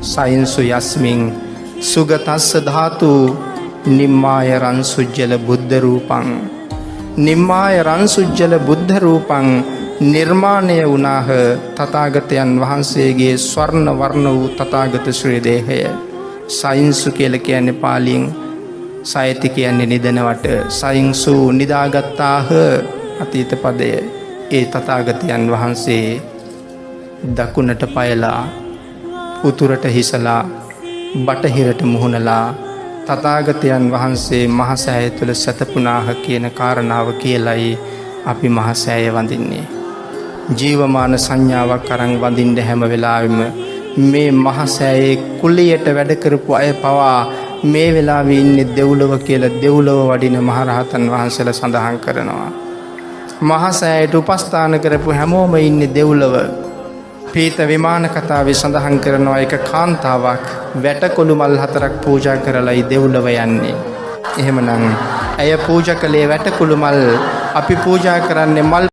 සයින්සු යස්මින් සුගතස්ස ධාතු නිම්මාය රන්සුජ්ජල බුද්ධ රූපං නිම්මාය රන්සුජ්ජල බුද්ධ රූපං නිර්මාණය වුණාහ තථාගතයන් වහන්සේගේ ස්වර්ණ වර්ණ වූ තථාගත ශ්‍රී දේහය. සයින්සු කියලා කියන්නේ පාලියෙන් සයති කියන්නේ නිදනවට සයින්සු නිදාගත්තාහ අතීත පදය. ඒ තථාගතයන් වහන්සේ දකුණට පයලා උතුරට හිසලා බටහිරට මුහුණලා තථාගතයන් වහන්සේ මහසෑය තුළ සැතපුණාහ කියන කාරණාව කියලයි අපි මහසෑය වඳින්නේ. ජීවමාන සංඥාවක් අරන් වඳින්න හැම වෙලාවෙම මේ මහසෑයේ කුලියට වැඩ කරපු අය පවා මේ වෙලාවේ ඉන්නේ දෙව්ලොව කියලා දෙව්ලොව වඩින මහරහතන් වහන්සේලා සඳහන් කරනවා. මහසෑයට උපස්ථාන කරපු හැමෝම ඉන්නේ දෙව්ලොව. පීත විමාන කතාවේ සඳහන් කරනවා එක කාන්තාවක් වැටකොළු මල් 4ක් පූජා කරලායි දෙව්ලොව යන්නේ. එහෙමනම් ඇය පූජා කළේ වැටකොළු මල්, අපි පූජා කරන්නේ මල්